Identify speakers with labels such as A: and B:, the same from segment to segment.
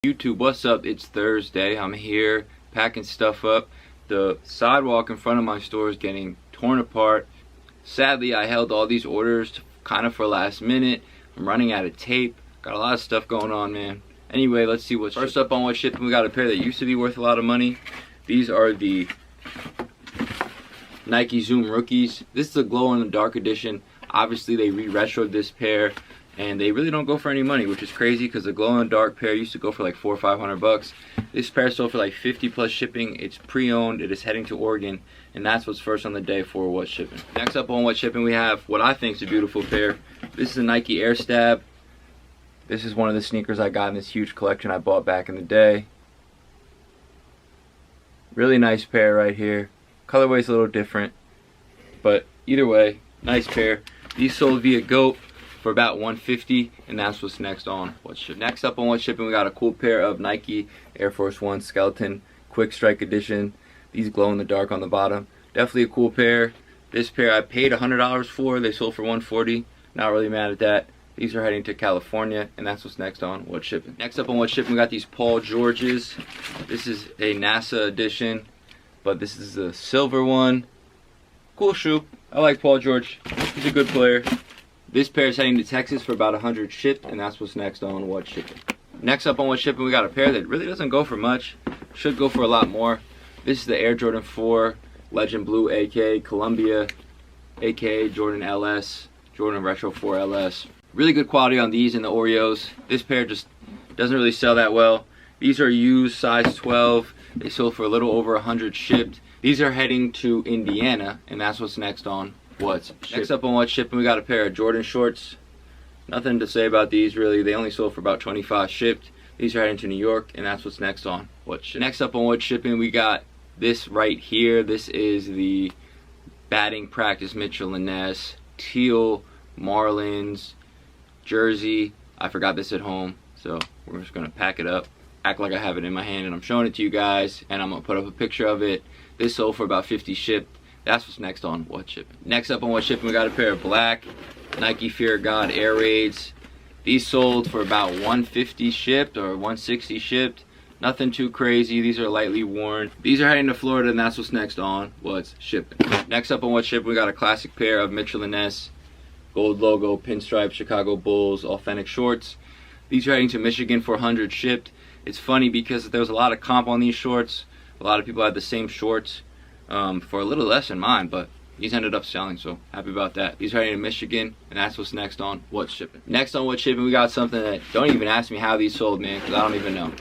A: YouTube, what's up? It's Thursday. I'm here packing stuff up. The sidewalk in front of my store is getting torn apart. Sadly, I held all these orders kind of for last minute. I'm running out of tape. Got a lot of stuff going on, man. Anyway, let's see what's first up on what's shipping. We got a pair that used to be worth a lot of money. These are the Nike Zoom Rookies. This is a glow in the dark edition. Obviously, they re-retroed this pair, and they really don't go for any money, which is crazy because the glow in the dark pair used to go for like $400 or $500. This pair sold for like 50 plus shipping. It's pre-owned. It is heading to Oregon, and that's what's first on the day for what's shipping. Next up on what's shipping, we have what I think is a beautiful pair. This is a Nike Air Stab. This is one of the sneakers I got in this huge collection I bought back in the day. Really nice pair right here. Colorway's a little different, but either way, nice pair. These sold via GOAT for about $150, and that's what's next on what's shipping. Next up on what's shipping, we got a cool pair of Nike Air Force One Skeleton Quick Strike Edition. These glow in the dark on the bottom. Definitely a cool pair. This pair I paid $100 for. They sold for $140. Not really mad at that. These are heading to California, and that's what's next on what's shipping. Next up on what's shipping, we got these Paul Georges. This is a NASA edition, but this is a silver one. Cool shoe. I like Paul George. He's a good player. This pair is heading to Texas for about 100 shipped, and that's what's next on what's shipping. Next up on what's shipping, we got a pair that really doesn't go for much. Should go for a lot more. This is the Air Jordan 4 Legend Blue, aka Columbia, aka Jordan LS, Jordan Retro 4 LS. Really good quality on these and the Oreos. This pair just doesn't really sell that well. These are used, size 12. They sold for a little over 100 shipped. These are heading to Indiana, and that's what's next on what's shipping. Next up on what's shipping, we got a pair of Jordan shorts. Nothing to say about these really. They only sold for about 25 shipped. These are heading to New York, and that's what's next on what's shipping. Next up on what's shipping, we got this right here. This is the batting practice Mitchell & Ness teal Marlins jersey. I forgot this at home, so we're just gonna pack it up, act like I have it in my hand, and I'm showing it to you guys, and I'm gonna put up a picture of it. This sold for about 50 shipped. That's what's next on what's shipping. Next up on what's shipping, we got a pair of black Nike Fear God Air Raids. These sold for about 150 shipped or 160 shipped. Nothing too crazy. These are lightly worn. These are heading to Florida, and that's what's next on what's shipping. Next up on what's shipping, we got a classic pair of Mitchell & Ness gold logo pinstripe Chicago Bulls authentic shorts. These are heading to Michigan for 100 shipped. It's funny because there was a lot of comp on these shorts. A lot of people had the same shorts for a little less than mine, but these ended up selling, so happy about that. These are heading to Michigan, and that's what's next on what's shipping. Next on what's shipping, we got something that, don't even ask me how these sold, man, because I don't even know.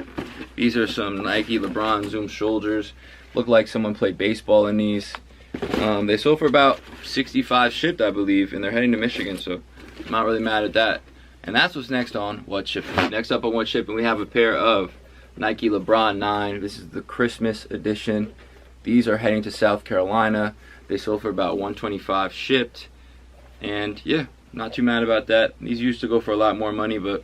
A: These are some Nike LeBron Zoom shoulders. Look like someone played baseball in these. They sold for about 65 shipped, I believe, and they're heading to Michigan, so I'm not really mad at that. And that's what's next on what's shipping. Next up on what's shipping, we have a pair of Nike LeBron 9. This is the Christmas edition. These are heading to South Carolina. They sold for about 125 shipped. And yeah, not too mad about that. These used to go for a lot more money, but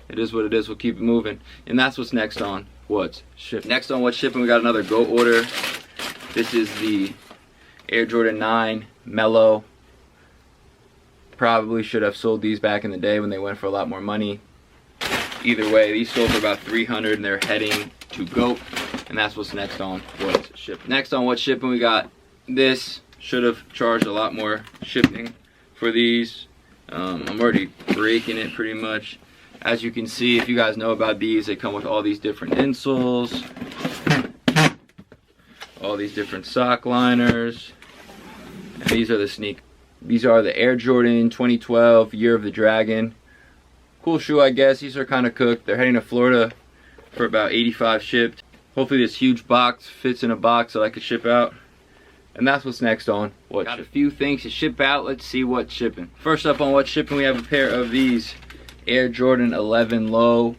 A: it is what it is. We'll keep it moving. And that's what's next on what's shipping. Next on what's shipping, we got another GOAT order. This is the Air Jordan 9 Mellow. Probably should have sold these back in the day when they went for a lot more money. Either way, these sold for about 300, and they're heading to GOAT, and that's what's next on what's shipping. Next on what's shipping, we got this. Should have charged a lot more shipping for these. I'm already breaking it pretty much. As you can see, if you guys know about these, they come with all these different insoles, all these different sock liners, and these are the sneakers. These are the Air Jordan 2012 Year of the Dragon. Cool shoe, I guess. These are kind of cooked. They're heading to Florida for about 85 shipped. Hopefully this huge box fits in a box so I could ship out. And that's what's next on what's shipping. Got a few things to ship out. Let's see what's shipping. First up on what's shipping, we have a pair of these Air Jordan 11 Low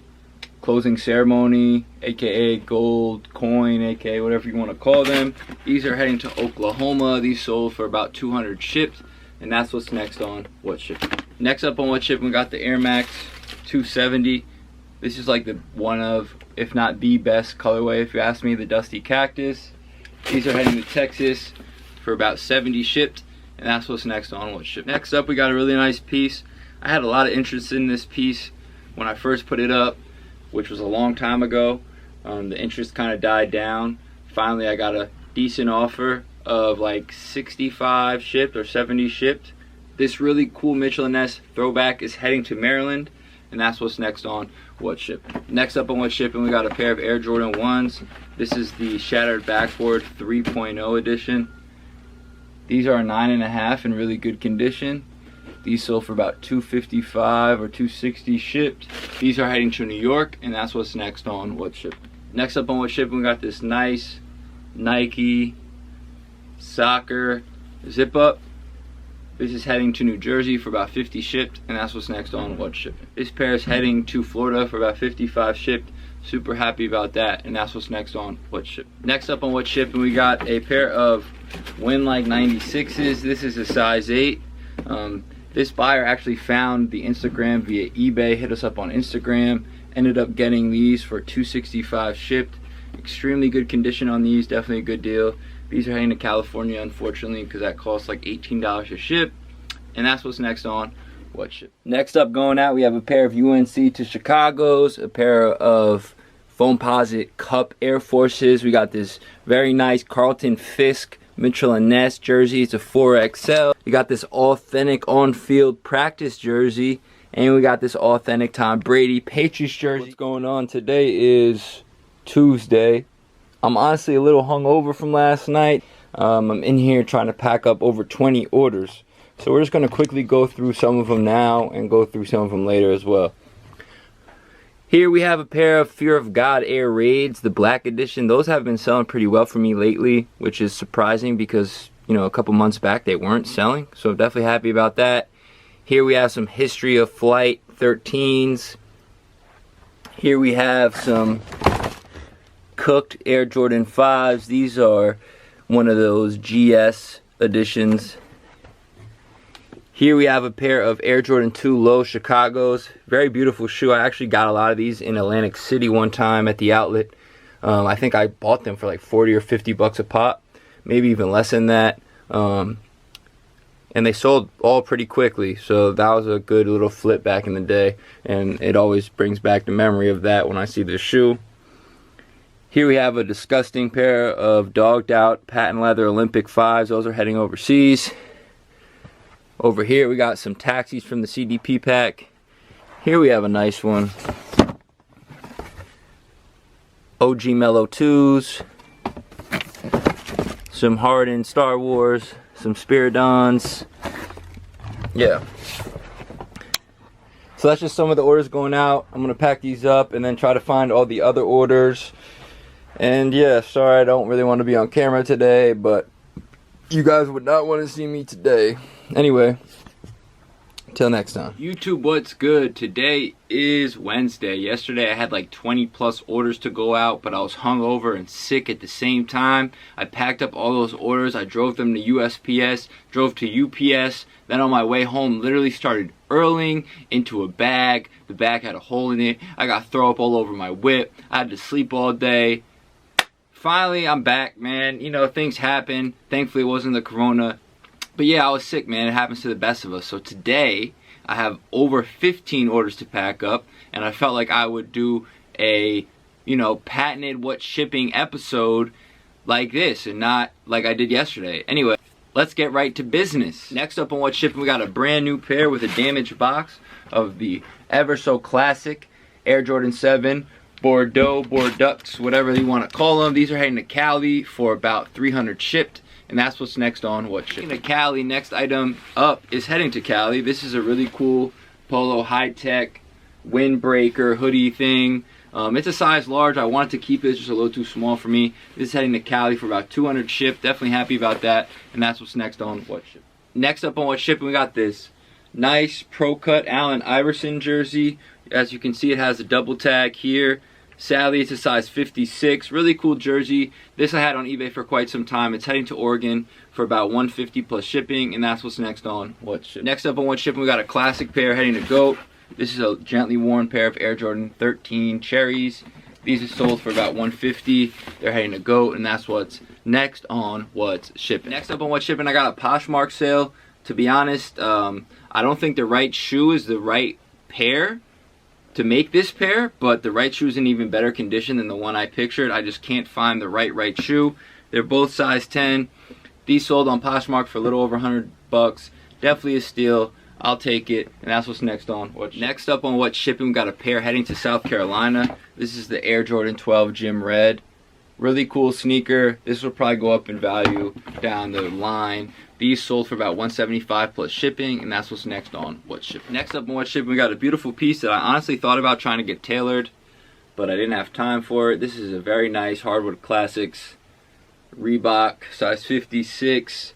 A: Closing Ceremony, aka Gold Coin, aka whatever you want to call them. These are heading to Oklahoma. These sold for about 200 shipped. And that's what's next on what's shipping. Next up on what's shipping, we got the Air Max 270. This is like the one of, if not the best colorway, if you ask me, the Dusty Cactus. These are heading to Texas for about 70 shipped, and that's what's next on what's shipping. Next up, we got a really nice piece. I had a lot of interest in this piece when I first put it up. which was a long time ago. The interest kind of died down. Finally, I got a decent offer of like 65 shipped or 70 shipped. This really cool Mitchell & Ness throwback is heading to Maryland, and that's what's next on What Shipping. Next up on What Shipping, we got a pair of Air Jordan 1s. This is the Shattered Backboard 3.0 edition. These are 9.5 in really good condition. These sold for about $255 or $260 shipped. These are heading to New York, and that's what's next on What Shipping. Next up on What Shipping, we got this nice Nike soccer zip up. This is heading to New Jersey for about 50 shipped, and that's what's next on What Shipping. This pair is heading to Florida for about 55 shipped. Super happy about that, and that's what's next on What Shipping. Next up on What Shipping, we got a pair of Winlike 96s. This is a size 8. This buyer actually found the Instagram via eBay, hit us up on Instagram, ended up getting these for $265 shipped. Extremely good condition on these, definitely a good deal. These are heading to California, unfortunately, because that costs like $18 a ship. And that's what's next on What Ship. Next up going out, we have a pair of UNC to Chicago's, a pair of Foamposite Cup Air Forces. We got this very nice Carlton Fisk Mitchell & Ness jersey. It's a 4XL. We got this authentic on-field practice jersey. And we got this authentic Tom Brady Patriots jersey. What's going on today is Tuesday. I'm honestly a little hungover from last night. I'm in here trying to pack up over 20 orders. So we're just going to quickly go through some of them now and go through some of them later as well. Here we have a pair of Fear of God Air Raids, the black edition. Those have been selling pretty well for me lately, which is surprising because, you know, a couple months back they weren't selling. So definitely happy about that. Here we have some History of Flight 13s. Here we have some Cooked Air Jordan 5s. These are one of those GS editions. Here we have a pair of Air Jordan 2 Low Chicago's. Very beautiful shoe. I actually got a lot of these in Atlantic City one time at the outlet. I think I bought them for like 40 or 50 bucks a pop, maybe even less than that. And they sold all pretty quickly, so that was a good little flip back in the day, and it always brings back the memory of that when I see this shoe. Here we have a disgusting pair of dogged out patent leather Olympic 5s. Those are heading overseas. Over here we got some taxis from the CDP pack. Here we have a nice one. OG Mellow 2s. Some Harden Star Wars. Some Spiridons. Yeah. So that's just some of the orders going out. I'm going to pack these up and then try to find all the other orders. And yeah, sorry I don't really want to be on camera today, but you guys would not want to see me today. Anyway, till next time. YouTube, what's good? Today is Wednesday. Yesterday I had like 20 plus orders to go out, but I was hungover and sick at the same time. I packed up all those orders. I drove them to USPS, drove to UPS. Then on my way home, literally started hurling into a bag. The bag had a hole in it. I got throw up all over my whip. I had to sleep all day. Finally, I'm back, man. You know, things happen. Thankfully, it wasn't the corona. But yeah, I was sick, man. It happens to the best of us. So today, I have over 15 orders to pack up. And I felt like I would do a, you know, patented What Shipping episode like this and not like I did yesterday. Anyway, let's get right to business. Next up on What Shipping, we got a brand new pair with a damaged box of the ever so classic Air Jordan 7 Bordeaux, whatever you want to call them. These are heading to Cali for about 300 shipped, and that's what's next on What Shipping. To Cali, next item up is heading to Cali. This is a really cool polo high-tech windbreaker hoodie thing. It's a size large. I wanted to keep it, it's just a little too small for me. This is heading to Cali for about 200 shipped. Definitely happy about that, and that's what's next on What Shipping. Next up on What Shipping, we got this nice Pro Cut Allen Iverson jersey. As you can see, it has a double tag here. Sadly, it's a size 56. Really cool jersey. This I had on eBay for quite some time. It's heading to Oregon for about $150 plus shipping, and that's what's next on What Shipping. Next up on What Shipping, we got a classic pair heading to GOAT. This is a gently worn pair of Air Jordan 13 Cherries. These are sold for about $150. They're heading to GOAT, and that's what's next on What's Shipping. Next up on What Shipping, I got a Poshmark sale. To be honest, I don't think the right shoe is the right pair. to make this pair, but the right shoe is in even better condition than the one I pictured. I just can't find the right shoe. They're both size 10. These sold on Poshmark for a little over 100 bucks. Definitely a steal. I'll take it. And that's what's next on what shipping. Next up on what shipping, we got a pair heading to South Carolina. This is the Air Jordan 12 Gym Red. Really cool sneaker. This will probably go up in value down the line. These sold for about $175 plus shipping, and that's what's next on what shipping. Next up on what shipping, we got a beautiful piece that I honestly thought about trying to get tailored, but I didn't have time for it. This is a very nice Hardwood Classics Reebok size 56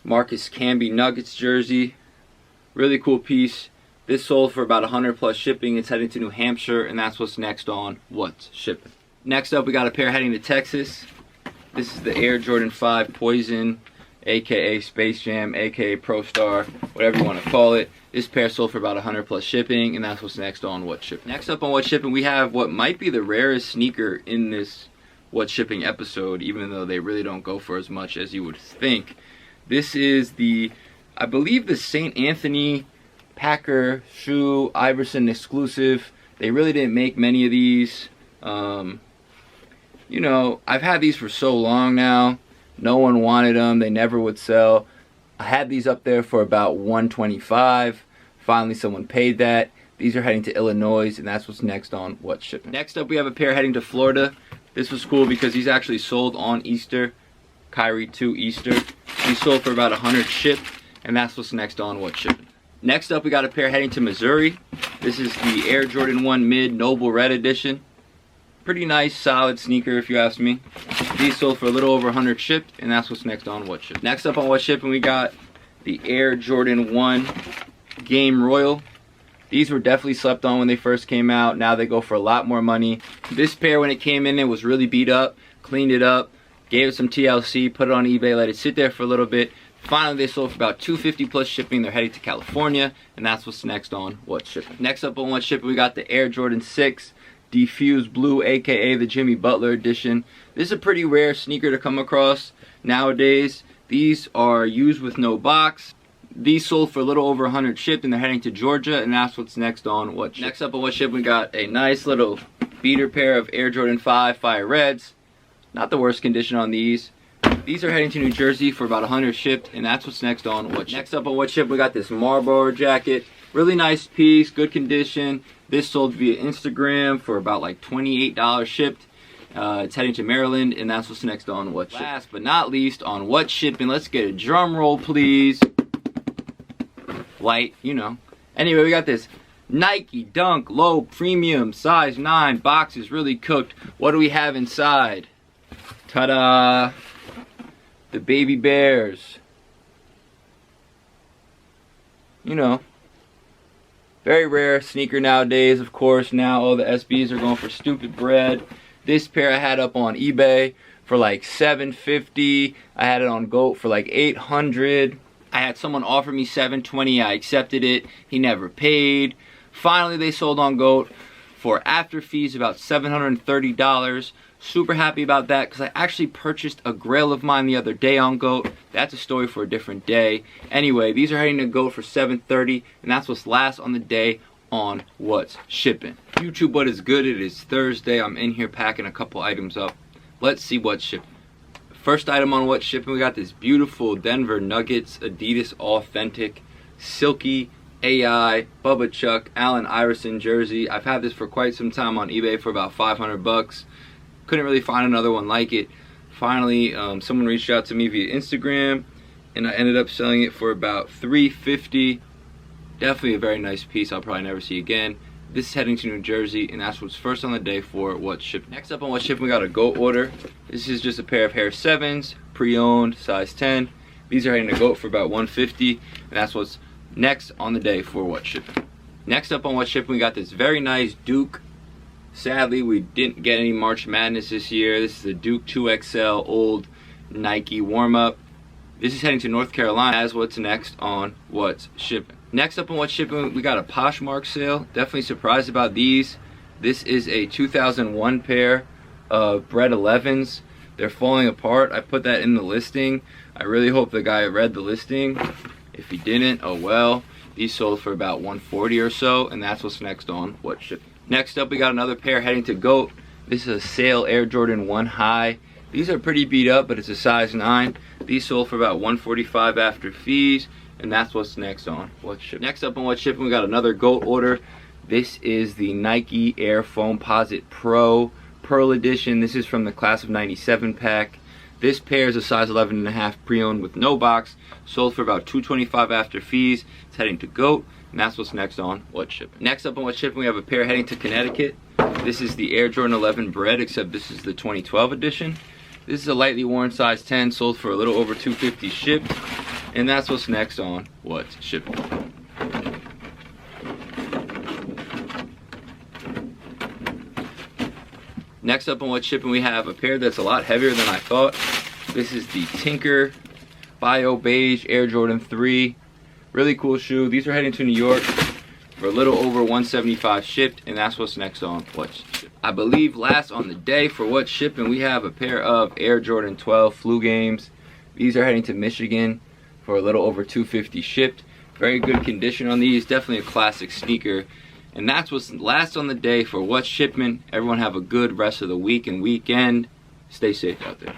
A: Marcus Camby Nuggets jersey. Really cool piece. This sold for about 100 plus shipping. It's heading to New Hampshire, and that's what's next on what's shipping. Next up, we got a pair heading to Texas. This is the Air Jordan 5 Poison, aka Space Jam, aka Pro Star, whatever you want to call it. This pair sold for about 100 plus shipping, and that's what's next on what shipping. Next up on what shipping, we have what might be the rarest sneaker in this what shipping episode, even though they really don't go for as much as you would think. This is the, I believe, the St. Anthony Packer shoe, Iverson exclusive. They really didn't make many of these. You know, I've had these for so long now. No one wanted them. They never would sell. I had these up there for about $125. Finally, someone paid that. These are heading to Illinois, and that's what's next on what shipping. Next up, we have a pair heading to Florida. This was cool because these actually sold on Easter. Kyrie 2 Easter. These sold for about 100 shipped, and that's what's next on what shipping. Next up, we got a pair heading to Missouri. This is the Air Jordan 1 Mid Noble Red Edition. Pretty nice, solid sneaker if you ask me. These sold for a little over 100 shipped, and that's what's next on what shipping. Next up on what shipping, we got the Air Jordan 1 Game Royal. These were definitely slept on when they first came out. Now they go for a lot more money. This pair, when it came in, it was really beat up. Cleaned it up, gave it some TLC, put it on eBay, let it sit there for a little bit. Finally, they sold for about $250 plus shipping. They're heading to California, and that's what's next on what shipping. Next up on what shipping, we got the Air Jordan 6 Diffuse Blue, aka the Jimmy Butler edition. This is a pretty rare sneaker to come across nowadays. These are used with no box. These sold for a little over 100 shipped, and they're heading to Georgia, and that's what's next on what shipping. Next up on what shipping, we got a nice little beater pair of Air Jordan 5 Fire Reds. Not the worst condition on these. These are heading to New Jersey for about 100 shipped, and that's what's next on what shipping. Next up on what shipping, we got this Marlboro jacket. Really nice piece, good condition. This sold via Instagram for about like $28 shipped. It's heading to Maryland, and that's what's next on what shipping. Last but not least on what shipping, let's get a drum roll, please. Light, you know. Anyway, we got this Nike Dunk Low Premium size 9 boxes, really cooked. What do we have inside? Ta-da! The baby bears. You know. Very rare sneaker nowadays, of course. Now all the SBs are going for stupid bread. This pair I had up on eBay for like $750. I had it on GOAT for like $800. I had someone offer me $720. I accepted it. He never paid. Finally, they sold on GOAT for after fees about $730. Super happy about that because I actually purchased a grail of mine the other day on GOAT. That's a story for a different day. Anyway, these are heading to GOAT for $730, and that's what's last on the day on what's shipping. YouTube, what is good? It is Thursday. I'm in here packing a couple items up. Let's see what's shipping. First item on what's shipping, we got this beautiful Denver Nuggets Adidas Authentic Silky AI Bubba Chuck Allen Iverson jersey. I've had this for quite some time on eBay for about 500 bucks. Couldn't really find another one like it. Finally, someone reached out to me via Instagram, and I ended up selling it for about $350. Definitely a very nice piece I'll probably never see again. This is heading to New Jersey, and that's what's first on the day for what's shipping. Next up on what's shipping, we got a GOAT order. This is just a pair of Hair 7s, pre-owned, size 10. These are heading to GOAT for about $150, and that's what's next on the day for what's shipping. Next up on what's shipping, we got this very nice Duke. Sadly, we didn't get any March Madness this year. This is the Duke 2XL old Nike warm-up. This is heading to North Carolina as what's next on what's shipping. Next up on what's shipping, we got a Poshmark sale. Definitely surprised about these. This is a 2001 pair of Bred 11s. They're falling apart. I put that in the listing. I really hope the guy read the listing. If he didn't, oh well. These sold for about $140 or so, and that's what's next on what's shipping. Next up, we got another pair heading to GOAT. This is a sale Air Jordan 1 High. These are pretty beat up, but it's a size 9. These sold for about $145 after fees, and that's what's next on What's Shipping. Next up on What's Shipping, we got another GOAT order. This is the Nike Air Foamposite Pro Pearl Edition. This is from the Class of 97 pack. This pair is a size 11.5 pre-owned with no box. Sold for about $225 after fees. It's heading to GOAT, and that's what's next on What's Shipping. Next up on What's Shipping, we have a pair heading to Connecticut. This is the Air Jordan 11 Bread, except this is the 2012 edition. This is a lightly worn size 10, sold for a little over $250 shipped, and that's what's next on What's Shipping. Next up on What's Shipping, we have a pair that's a lot heavier than I thought. This is the Tinker Bio Beige Air Jordan 3. Really cool shoe. These are heading to New York for a little over $175 shipped, and that's what's next on What's Shipping. I believe last on the day for What's Shipping, we have a pair of Air Jordan 12 Flu Games. These are heading to Michigan for a little over $250 shipped. Very good condition on these, definitely a classic sneaker. And that's what's last on the day for What's Shipping. Everyone have a good rest of the week and weekend. Stay safe out there.